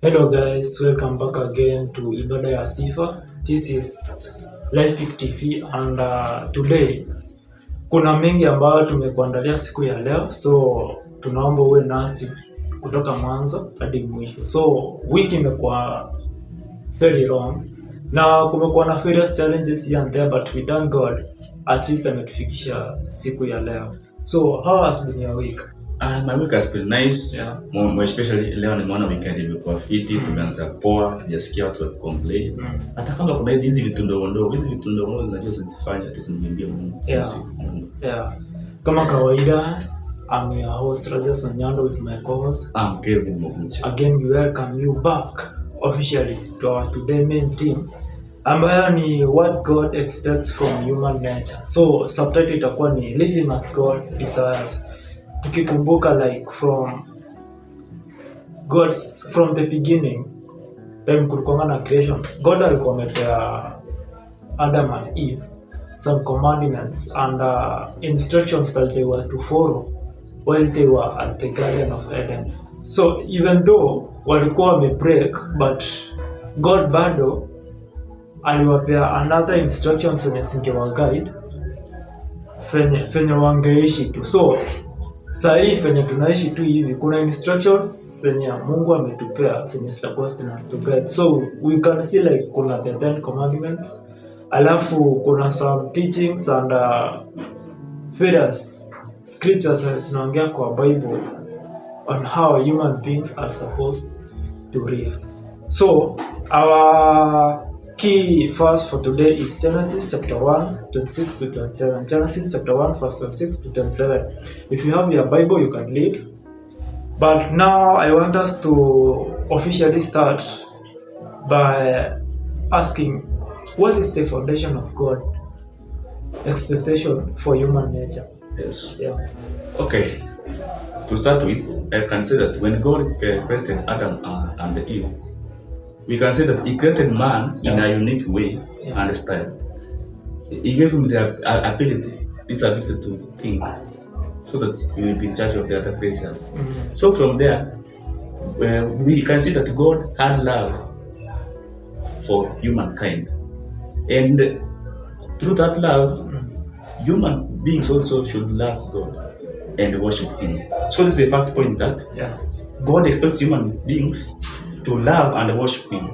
Hello guys, welcome back again to IBADA ya SIFA. This is Live Pick TV and today kuna mengi ambayo tumekuandalia siku ya leo, so tunaomba uwe nasi kutoka mwanzo hadi mwisho. So wiki imekuwa very long na kumekuwa na various challenges here and there, but we thank God at least ametufikisha siku ya leo. So how has been your week? My week has been nice. Yeah. More especially leo nimeona weekend imekuwa fiti, tumeanza poa, sijasikia watu wakicomplain. Hata kama kuna hizi vitu ndogo ndogo zinajua zisifanye tusimwimbie Mungu. Yeah. Kama kawaida, I'm your host Rajas Onyando with my co-host. I'm Kevin Mogucha. Again, we welcome you back officially to our today main theme, ambayo ni what God expects from human nature. So subtitle itakuwa ni living as God desires. Tukikumbuka like from the beginning, time kulikuwa na creation, God alikuwa amepea Adam and Eve some commandments and instructions that they were to follow while they were at the Garden of Eden. So even though walikuwa wamebreak, but God bado aliwapea another instructions zenye zingewa guide fenye wangeishi tu. So sahii fenye tunaishi tu hivi, kuna instructions zenye Mungu ametupea zenye zitakuwa zinatuguide. So we can see like kuna the 10 commandments, alafu kuna some teachings and various scriptures zinaongea kwa Bible on how human beings are supposed to live. So our key verse for today is Genesis chapter 1, 26 to 27. Genesis chapter 1, verse 26 to 27. If you have your Bible, you can read. But now I want us to officially start by asking, what is the foundation of God expectation for human nature? Yes. Yeah. Okay. To start with, I can say that when God created Adam and Eve, we can say that He created man in a unique way and style. He gave him the ability to think, so that he will be in charge of the other creatures. So from there, we can see that God had love for humankind, and through that love, human beings also should love God and worship Him. So this is the first point, that God expects human beings to love and worship Him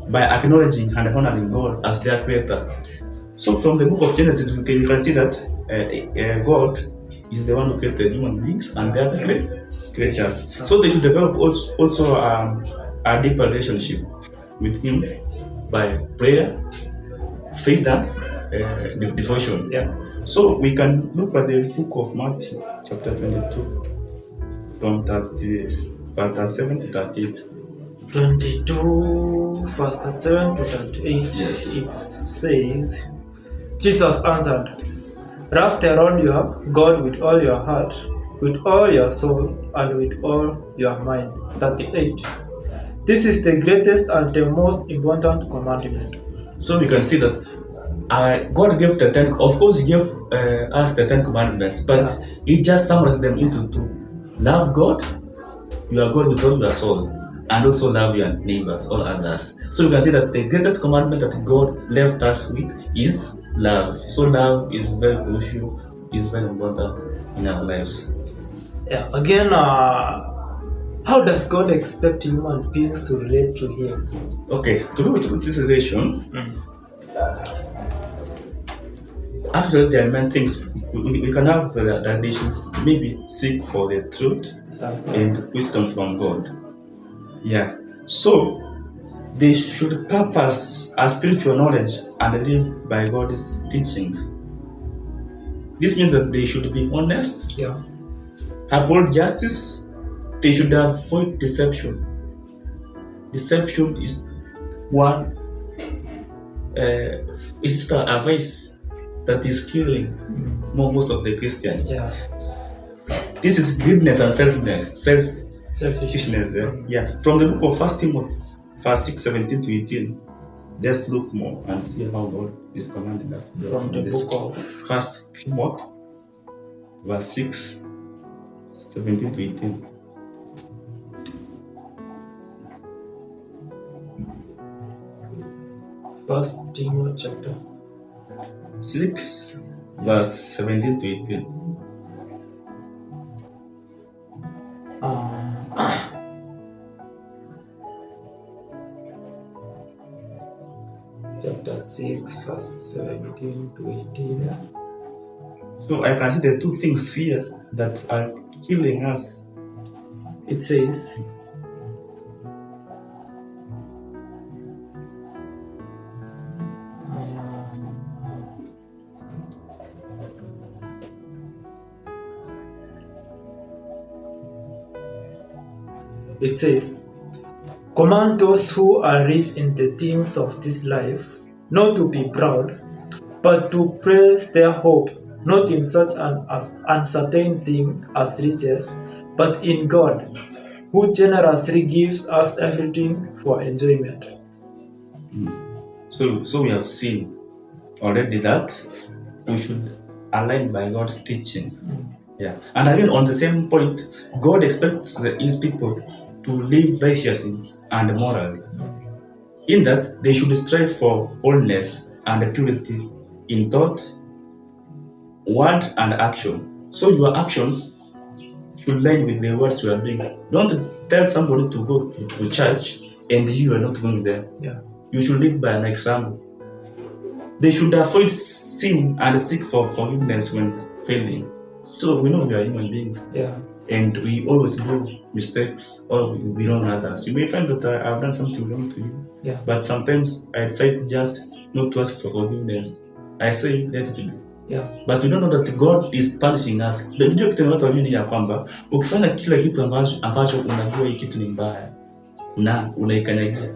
by acknowledging and honoring God as their creator. So from the book of Genesis, we can see that God is the one who created human beings and the other creatures. So they should develop also a deeper relationship with Him by prayer, faith, and devotion. Yeah. So we can look at the book of Matthew, chapter 22, from 37 to 38. 22 verse 37 to 38. Yes. It says, Jesus answered, love the Lord your God with all your heart, with all your soul, and with all your mind. 38. This is the greatest and the most important commandment. So we can see that God gave the 10, of course He gave us the 10 commandments, but He just summarized them into 2. Love God, your God with all your soul, and also love your neighbors, all others. So you can see that the greatest commandment that God left us with is love. So love is very crucial, is very important in our lives. Yeah. Again, how does God expect human beings to relate to Him? Okay, through this relation, actually there are many things we can have that they should maybe seek for the truth and wisdom from God. Yeah. So they should purpose a spiritual knowledge and live by God's teachings. This means that they should be honest, uphold justice. They should avoid deception. Deception is one is a vice that is killing most of the Christians. Yeah. This is greediness and selfishness. From the book of 1 Timothy, verse 6, 17 to 18. Let's look more and see how God is commanding us to do. From the book of 1 Timothy, verse 6, 17 to 18. First Timothy chapter 6, verse 17 to 18. Chapter 6, verse 17 to 18. So I can see the two things here that are killing us. It says, command those who are rich in the things of this life not to be proud, but to praise their hope, not in such an uncertain thing as riches, but in God, who generously gives us everything for enjoyment. So we have seen already that we should align by God's teaching. Yeah. And again, on the same point, God expects his people to live righteously and morally. In that, they should strive for holiness and purity in thought, word, and action. So your actions should line with the words you are doing. Don't tell somebody to go to church and you are not going there. Yeah. You should lead by an example. They should avoid sin and seek for forgiveness when failing. So we know we are human beings. Yeah. And we always do mistakes or we wrong others. You may find that I've done something wrong to you. Yeah. But sometimes I decide just not to ask for forgiveness. I say let it be. Yeah. But we don't know that God is punishing us. Ndio kitu watu wajui ya kwamba ukifanya kila kitu ambacho unajua hii kitu ni mbaya na unaikanyagia.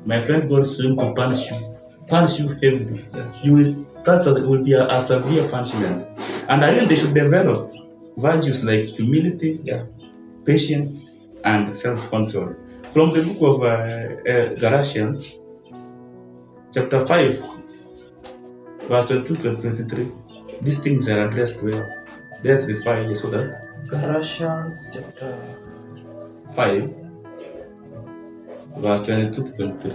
My friend, God is going to punish you heavily. Yeah. That will be a severe punishment. And again, they should develop virtues like humility, patience, and self-control. From the book of Galatians, chapter 5, verse 22 to 23, these things are addressed well. There's the fire, so that Galatians chapter 5, verse 22 to 23.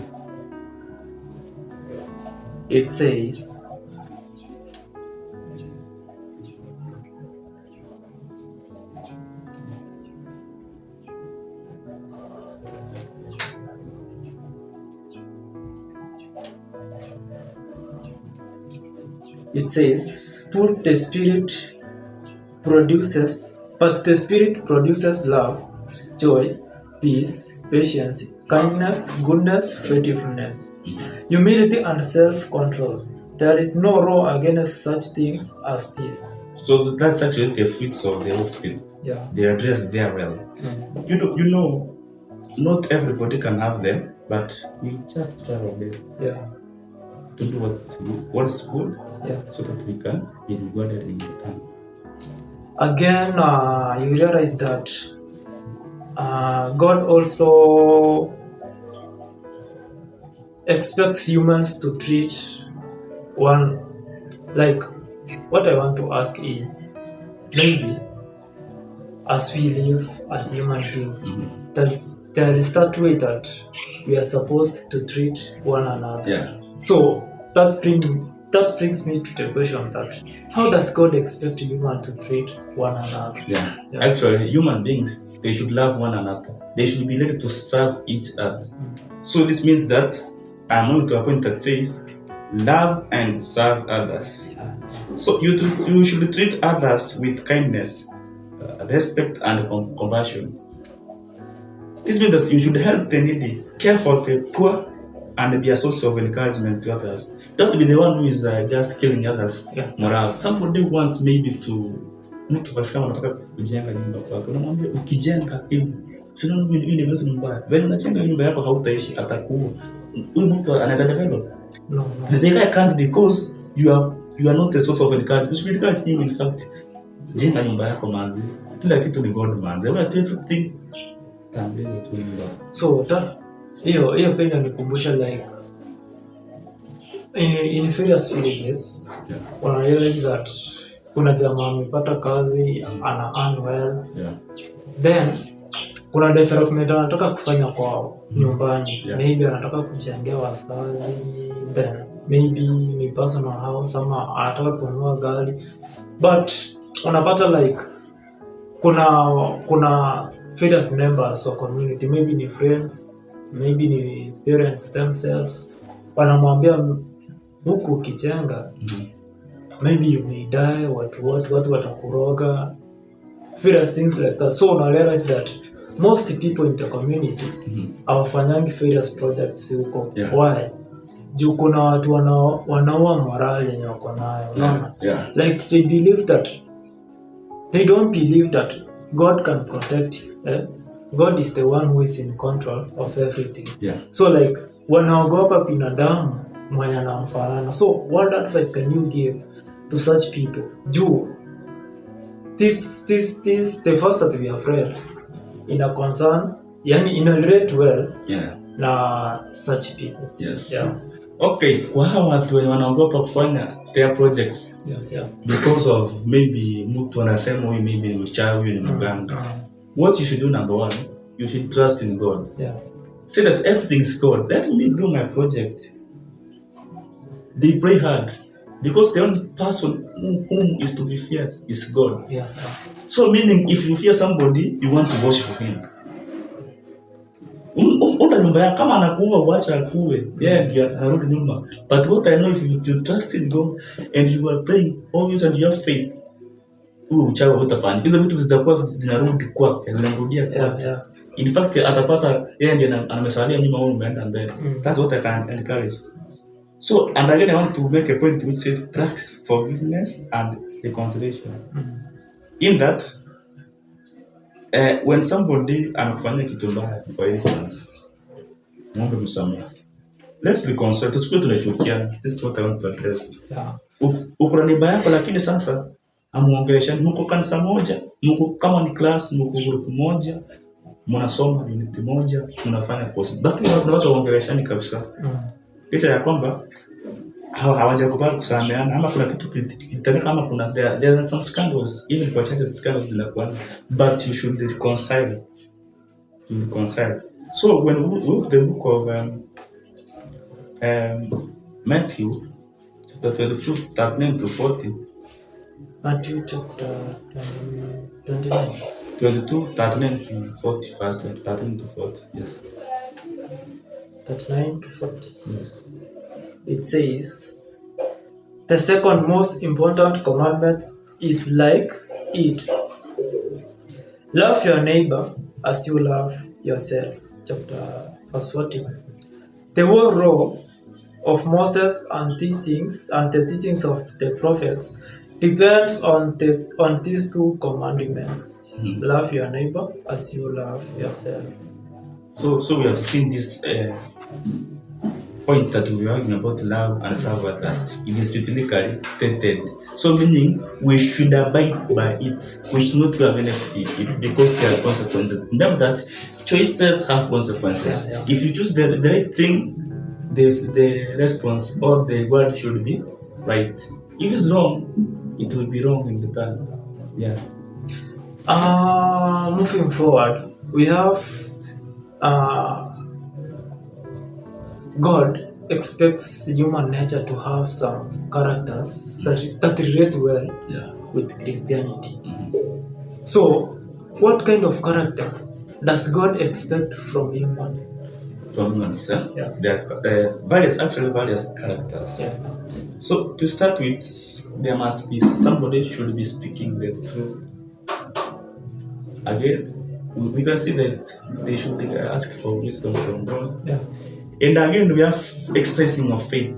It says, but the Spirit produces love, joy, peace, patience, kindness, goodness, faithfulness, humility, and self-control. There is no law against such things as this. So that's actually the fruits of the Holy Spirit. Yeah. They are addressed there well. You know, not everybody can have them, but we just try our best. Yeah. To do what's good, so that we can be rewarded in return. Again, you realize that God also expects humans to treat one, like, what I want to ask is, maybe as we live as human beings, there is that way that we are supposed to treat one another. Yeah. So that brings me to the question that how does God expect human to treat one another? Yeah. Actually, human beings, they should love one another. They should be ready to serve each other. So this means that I'm going to a point that says love and serve others. So you should treat others with kindness, respect, and compassion. This means that you should help the needy, care for the poor, and be a source of encouragement to others. Don't be the one who is just killing others. Morale. Somebody wants maybe to mtu kama anataka kujenga nyumba kwako, unamwambia ukijenga hivi tunaona mimi ni mtu mbaya. Wewe unajenga nyumba yako hautaishi, atakuwa huyu mtu anaweza develop. No. The guy can't because you are not a source of encouragement. You should encourage him in fact. Jenga nyumba yako manzi. Kila kitu ni God manzi. Wewe do everything. Tambia tu nyumba. So hiyo pia inanikumbusha like in various villages, when I realized that kuna jamaa amepata kazi, ana earn well, then kuna development anataka kufanya kwao nyumbani. Yeah. Maybe anataka kujengea wazazi, then maybe ni personal house, ama anataka kununua gari, but unapata like kuna various members of community, maybe ni friends, maybe ni parents themselves, wanamwambia huku ukijenga maybe you may die, watu watakuroga, various things like that. So una realize that most people in the community hawafanyangi various projects huko. Yeah. Why? Juu kuna watu wanaua morale yenye wako nayo, unaona? Yeah. Like they believe that they don't believe that God can protect you. God is the one who is in control of everything. Yeah. So like wanaogopa binadamu mwenye anamfanana. So what advice can you give to such people? Juu this the first that we are afraid in a concern, yani in a relate well na such people. Yes. Yeah. Okay, kwa hawa watu wenye wanaogopa kufanya their projects because of maybe mtu anasema huyu maybe ni mchawi, huyu ni mganga. What you should do, number one, you should trust in God. Yeah. Say that everything is God. Let me do my project. They pray hard because the only person whom is to be feared is God. Yeah. So meaning if you fear somebody, you want to worship him. Unda nyumba yako kama anakuua uacha akuwe. Yeah, arudi nyumba. But what I know, if you trust in God and you are praying always and you have faith, uchawi utafanya. Hizo vitu zitakuwa zinarudi kwake, zinarudia kwake. Yeah. In fact, atapata yeye ndiye amesalia nyuma au umeenda mbele. That's what I can encourage. So, and again I want to make a point which says practice forgiveness and reconciliation. In that when somebody anakufanyia kitu mbaya, for instance, muombe msamaha. Let's reconcile. Tusikue tunachukiana. This is what I want to address. Yeah. Uko na neighbor yako lakini sasa amuongeleshani, mko kanisa moja, mko kama ni class, mko group moja, mnasoma unit moja, mnafanya course. Baki na watu waongeleshani kabisa. Licha ya kwamba hawajakubali kusameheana, ama kuna kitu kitendeka, ama kuna there are some scandals, even kwa chances scandals zinakuwa, but you should reconcile. So when we look the book of Matthew chapter 22, 39 to 40. Matthew chapter 29. 22, 39 to 40 first, 13 to 40, yes. 39 to 40. Yes. It says, the second most important commandment is like it. Love your neighbor as you love yourself. Chapter verse 40. The whole law of Moses and the teachings of the prophets depends on these two commandments. Love your neighbor as you love yourself. So we have seen this point that we are talking about love and serve others. It is biblically stated. So meaning we should abide by it. We should not go against it because there are consequences. Remember that choices have consequences. Yeah. If you choose the right thing, the response or the word should be right. If it's wrong, it will be wrong in the time. Yeah. Moving forward, we have God expects human nature to have some characters that relate well with Christianity. So, what kind of character does God expect from humans? From humans, Yeah. there are various characters. Yeah. So to start with, there must be somebody should be speaking the truth. Again, we can see that they should ask for wisdom from God. Yeah. And again, we have exercising of faith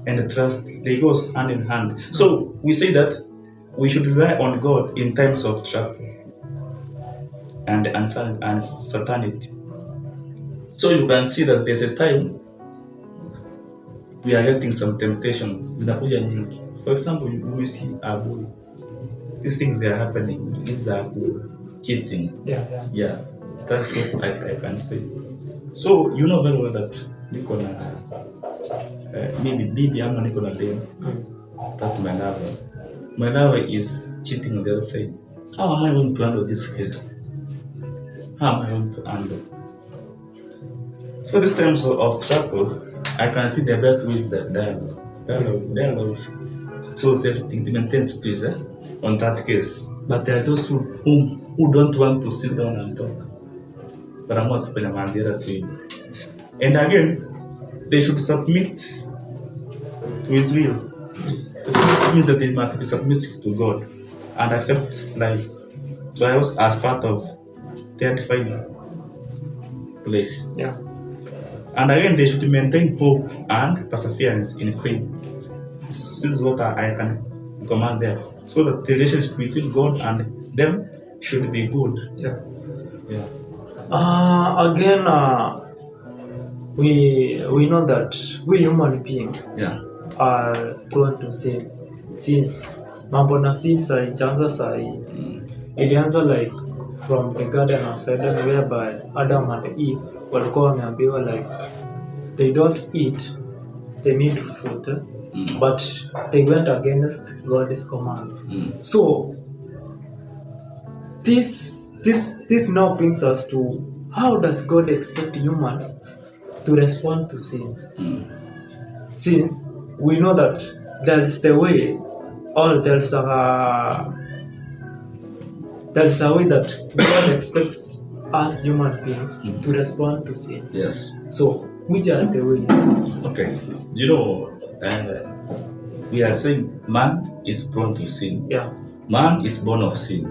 and trust. They go hand in hand. So we say that we should rely on God in times of trouble and uncertainty. So you can see that there's a time we are getting some temptations. For example, you see a boy. These things they are happening. These are cheating. Yeah. That's what I can say. So you know very well that maybe bibi ama niko na dem. That's my lover. My lover is cheating on the other side. How am I going to handle this case? how am I going to handle? So these times of trouble, I can see the best way is that dialogue. So everything to maintain peace on that case. But there are those who don't want to sit down and talk. But I'm not going to to you. And again, they should submit to His will. This means that they must be submissive to God and accept life as part of their defined place. Yeah. And again, they should maintain hope and perseverance in faith. This is what I can command them. So that the relationship between God and them should be good. Yeah. Yeah. Again, we know that we human beings are prone to sins. Since mambo na sins ilianza ilianza like from the Garden of Eden, whereby Adam and Eve walikuwa wameambiwa like they don't eat the meat fruit, but they went against God's command. So this now brings us to how does God expect humans to respond to sins? Since we know that there's the way, or there's a way that God expects us human beings to respond to sins. Yes. So which are the ways? Okay. You know, we are saying man is prone to sin. Yeah. Man is born of sin.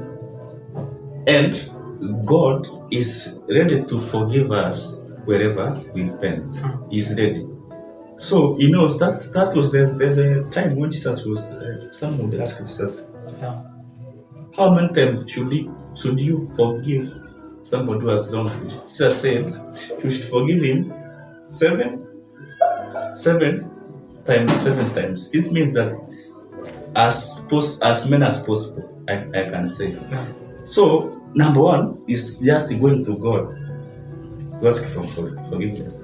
And God is ready to forgive us wherever we repent. He's ready. So he knows that was there's a time when Jesus was someone would ask Jesus, how many times should you forgive somebody who has wronged you? Jesus said you should forgive him 7 times. This means that as many as possible, I can say. So number one is just going to God to ask for forgiveness.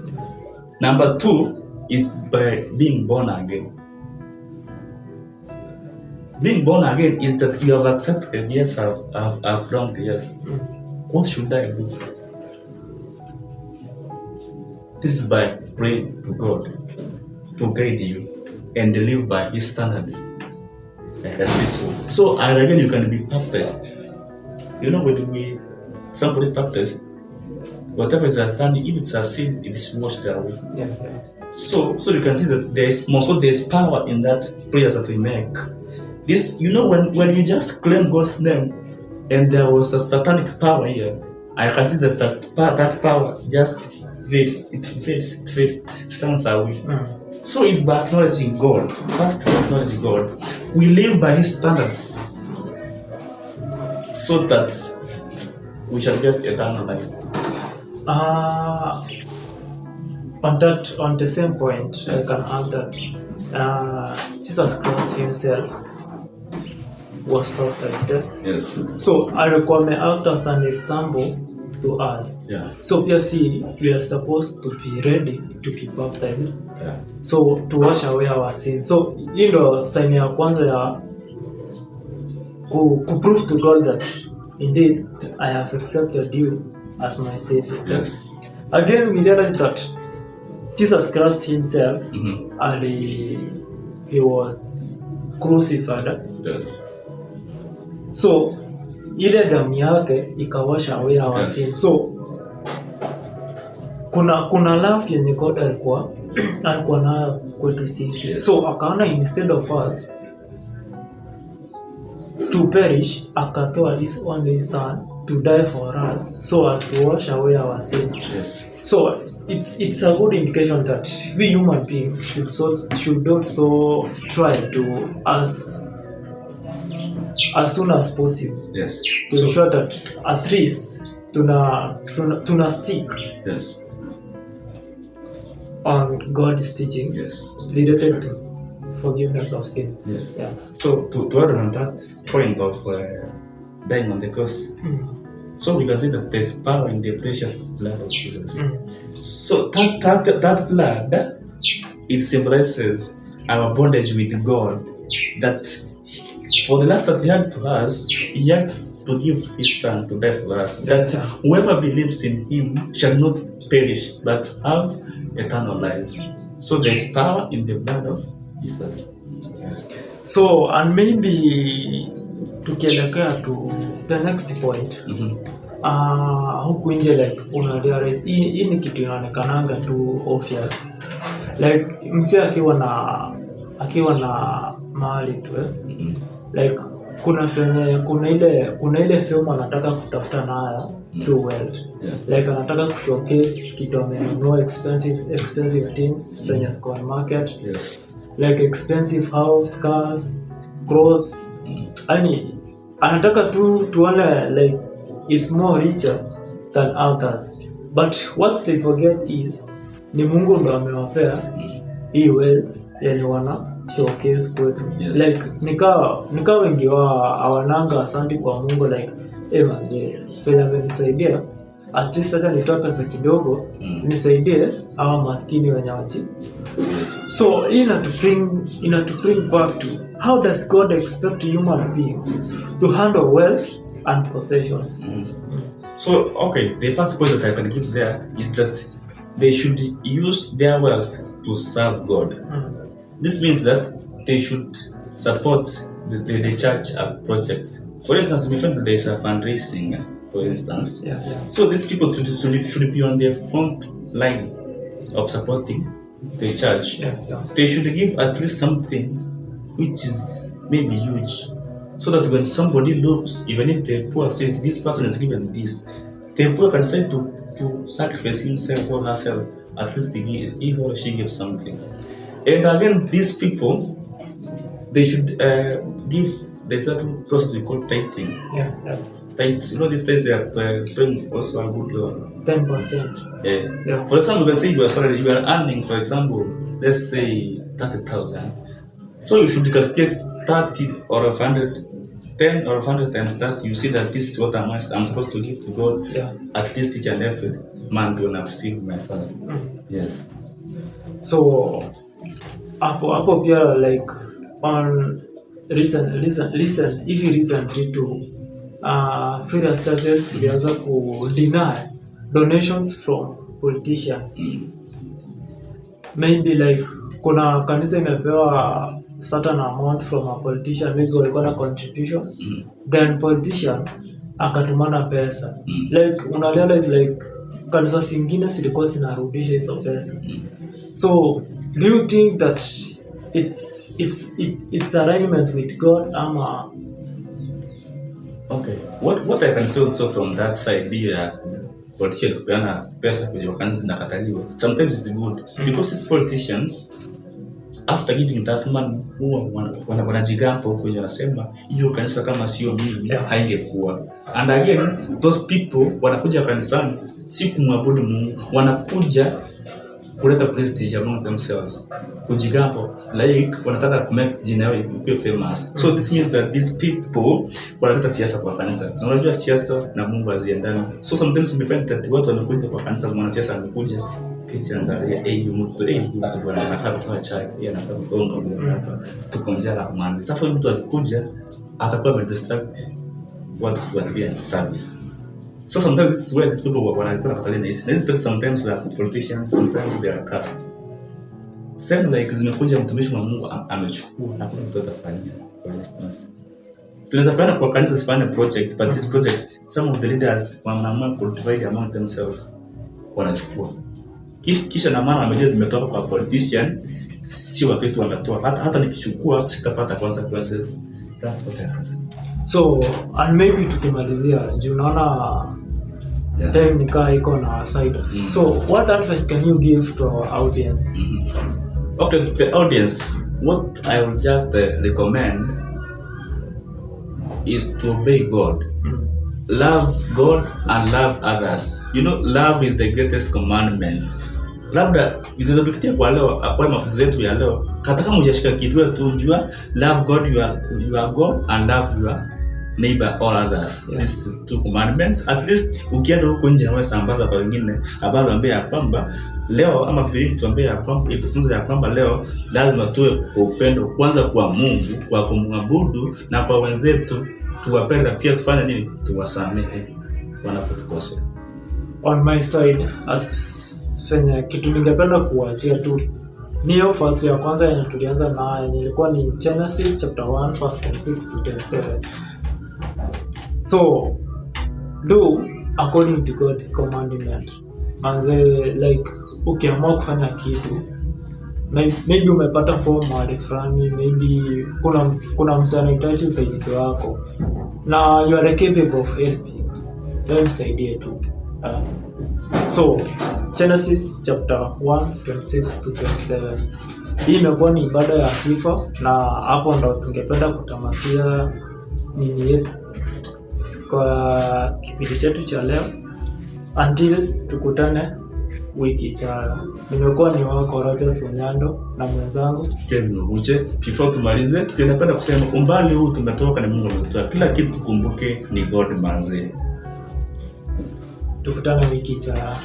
Number two is by being born again. Being born again is that you have accepted, yes, I've wronged, yes. What should I do? This is by praying to God to guide you and live by His standards. I can say so. So, and again, you can be baptized. You know, when somebody is baptized, whatever is done, if it's a sin, it is washed away. Yeah. So you can see that there's power in that prayers that we make. This, you know, when you just claim God's name, and there was a satanic power here, I can see that power just fades, it turns away. So it's by acknowledging God. First, to acknowledge God, we live by His standards, so that we shall get eternal life. On the same point, yes. I can add that Jesus Christ Himself was baptized. Yes. So I require act as an example to us. Yeah. So we are supposed to be ready to be baptized. Yeah. So to wash away our sins. So hii ndo sign ya kwanza ya ku prove to God that indeed I have accepted you as my Savior. Yes. Again, we realize that Jesus Christ Himself, and he was crucified. Yes. So ile damu yake ikawasha away our sins. So kuna love yenye God alikuwa nayo kwetu sisi. Yes. So akaona instead of us to perish, akatoa His only Son to die for us, so as to wash away our sins. Yes. So it's a good indication that we human beings should also try to as soon as possible. Yes. To ensure that at least tuna stick. Yes. On God's teachings. Yes. Related to forgiveness of sins. Yes. Yeah. So to add on that point of dying on the cross, so we can see that there's power in the precious blood of Jesus. So that blood, it symbolizes our bondage with God. That for the love that He had to us, He had to give his son to die for us, that whoever believes in him shall not perish but have eternal life. So there is power in the blood of Jesus. Yes. So, and maybe tukielekea to the next point, huku nje like una realize hii ni kitu inaonekananga tu obvious, like msi akiwa na mahali tu like kuna ile film anataka kutafuta nayo through wealth. Like anataka kushowcase kitu amenunua expensive things zenye ziko on market. Like expensive house, cars, clothes. Anataka tu tuone like is more richer than others. But what they forget is ni Mungu ndo amewapea hii wealth yani wana showcase kwetu. Like nika wengi wa awananga asanti kwa Mungu like manze fedha amenisaidia, at least acha nitoe pesa kidogo nisaidie hawa maskini wenye wachi. So ina to bring back to how does God expect human beings to handle wealth and possessions? So okay, the first point that I can give there is that they should use their wealth to serve God. This means that they should support the church projects. For instance, we find that there is a fundraising, for instance. So these people should be on the front line of supporting the church. They should give at least something which is maybe huge, so that when somebody looks, even if the poor says this person has given this, the poor can decide to sacrifice himself or herself. At least he or she gives something. And again, these people, they should give the certain process we call tithing. Tithes, these days they are paying also a good 10%. For example, let's say you are earning, for example, let's say 30,000. So you should calculate 30 or 100, 10 or 100 times that. You see that this is what I'm supposed to give to God at least each and every month when I receive my salary. Yes. So hapo pia like on recently to various churches zilianza ku deny donations from politicians. Maybe like kuna kanisa imepewa certain amount from a politician, maybe walikuwa na contribution, then politician akatumana pesa. Like una realize like kanisa zingine zilikuwa zinarudisha hizo pesa. So do you think that it's alignment with God ama? Okay, what I can say also from that side here, politician kupeana pesa kwa kanisa zinakataliwa. Sometimes it's good because these politicians after giving that man huwa wanajigampa huko nje, wanasema hiyo kanisa kama sio mimi haingekuwa. And again those people wanakuja kanisani si kumwabudu Mungu, wanakuja kuleta prestige among themselves, kujigampa like wanataka ku make jina yao iwe famous. So this means that these people wanaleta siasa kwa kanisa. Na unajua siasa na Mungu haziendani. So sometimes we find that watu wanakuja kwa kanisa, mwanasiasa anakuja Christians are mtu bwana anataka kutoa chai, yeye anataka kutoa ngombe hapa, tuko njala mwanzo. Sasa mtu akikuja atakuwa distract watu kufuatilia service. So sometimes this is where these people wanakuwa nakatalia na hizi. These sometimes the politicians, sometimes they are cast. Same like zimekuja mtumishi wa Mungu amechukua na kuna mtu atafanyia, for instance. Tunaweza kwenda kwa kanisa sifanye project, but this project some of the leaders wanaamua to divide among themselves, wanachukua. Kisha na maana wameje zimetoka kwa politician, si wa Kristo wanatoa. Hata nikichukua sitapata consequences. That's what happens. So and maybe tukimalizia juu unaona time nikaa iko na side. So what advice can you give to our audience? Okay, to the audience, what I will just recommend is to obey God. Love God and love others. Love is the greatest commandment. Labda vitazopitia kwa leo kwa mafunzo yetu ya leo, hata kama hujashika kitu tu jua love God, you are God, and love neighbor all others. Yeah. These two commandments, at least ukienda huko nje nawe sambaza kwa wengine, habari ambia ya kwamba leo, ama Biblia tuambia ya kwamba, itufunza ya kwamba leo lazima tuwe kwa upendo kwanza kwa Mungu, kwa kumwabudu, na kwa wenzetu tuwapende, pia tufanye nini? Tuwasamehe wanapotukosea. On my side, as fenya kitu ningependa kuachia tu ni hiyo verse ya kwanza yenye tulianza nayo, yenye ilikuwa ni Genesis chapter 1 verse 26 to 27. So do according to God's commandment. Manze, like ukiamua kufanya kitu, maybe umepata form mahali fulani, maybe kuna msee anahitaji usaidizi wako na you are capable of helping, then msaidie tu. So Genesis chapter 1 26 to 27. Hii imekuwa ni ibada ya sifa, na hapo ndo tungependa kutamatia nini yetu kwa kipindi chetu cha leo. Until tukutane wiki ijayo. Nimekuwa ni wako Rogers Onyando na mwenzangu Kevin Uche. Before tumalize, kitu napenda kusema, umbali huu tumetoka ni Mungu ametutoa. Kila kitu tukumbuke ni God manze. Tukutane wiki ijayo.